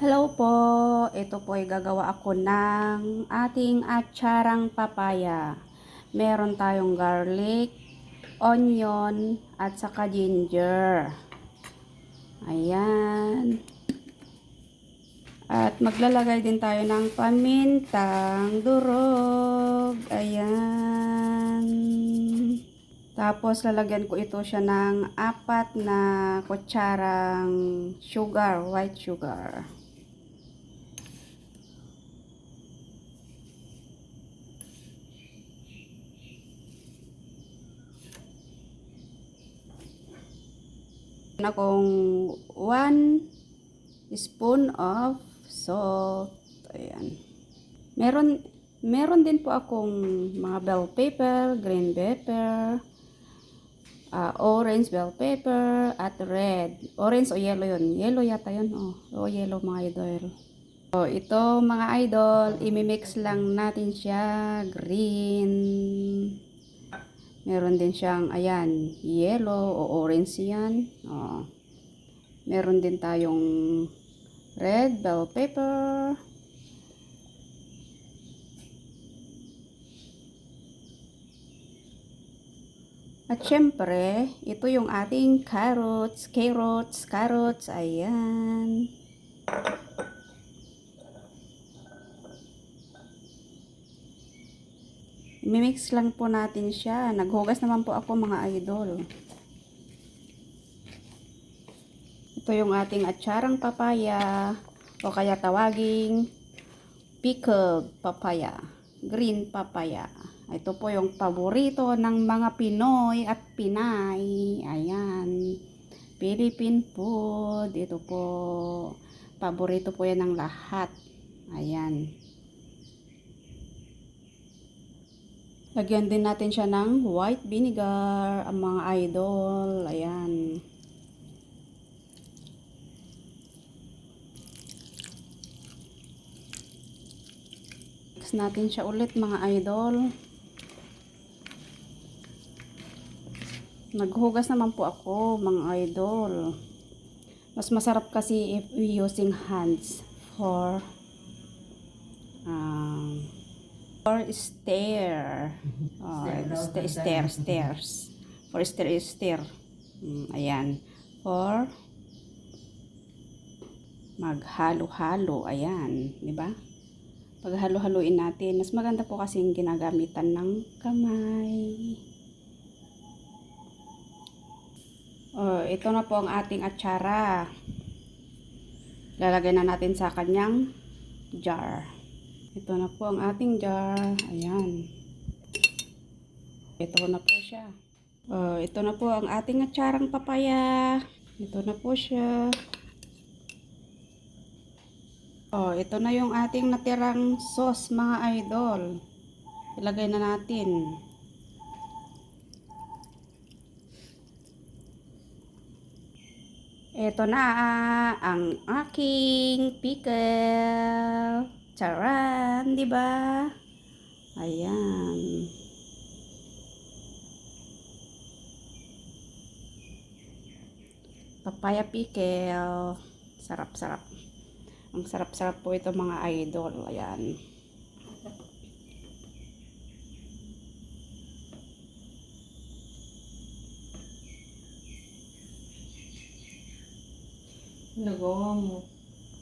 Hello po, ito po ay gagawa ako ng ating atsarang papaya. Meron tayong garlic, onion, at saka ginger. Ayan. At maglalagay din tayo ng pamintang durog. Ayan. Tapos lalagyan ko ito siya ng 4 na kutsarang sugar, white sugar. Akong 1 spoon of salt. Ayan. Meron din po akong mga bell pepper, green pepper, orange bell pepper, at red. Orange o yellow yun. Yellow yata yun. O yellow mga idol. So, ito mga idol, imimix lang natin siya. Green. Meron din siyang, ayan, yellow o orange yan. Meron din tayong red bell pepper. At syempre, ito yung ating carrots. Ayan. Imimix lang po natin siya. Naghugas naman po ako mga idol. Ito yung ating atsarang papaya o kaya tawaging pickled papaya, green papaya. Ito po yung paborito ng mga Pinoy at Pinay. Ayan. Philippine food. Ito po. Paborito po yan ng lahat. Ayan. Lagyan din natin siya ng white vinegar, ang mga idol. Ayan. Mix natin siya ulit mga idol. Naghugas naman po ako mga idol. Mas masarap kasi if we using hands for stir. Stairs. For stir. Ayan. For maghalo-halo. Ayan. Diba? Pag halo-haluin natin, mas maganda po kasi yung ginagamitan ng kamay. Ito na po ang ating atsara. Lalagay na natin sa kanyang jar. Ito na po ang ating jar. Ayan. Ito na po siya. Ito na po ang ating atsarang papaya. Ito na po siya. Ito na yung ating natirang sauce mga idol. Ilagay na natin. Ito na ang aking pickle. Charan, di ba? Ayan. Papaya pickle. Sarap-sarap. Ang sarap-sarap po ito mga idol. Ayan. Nagawa mo.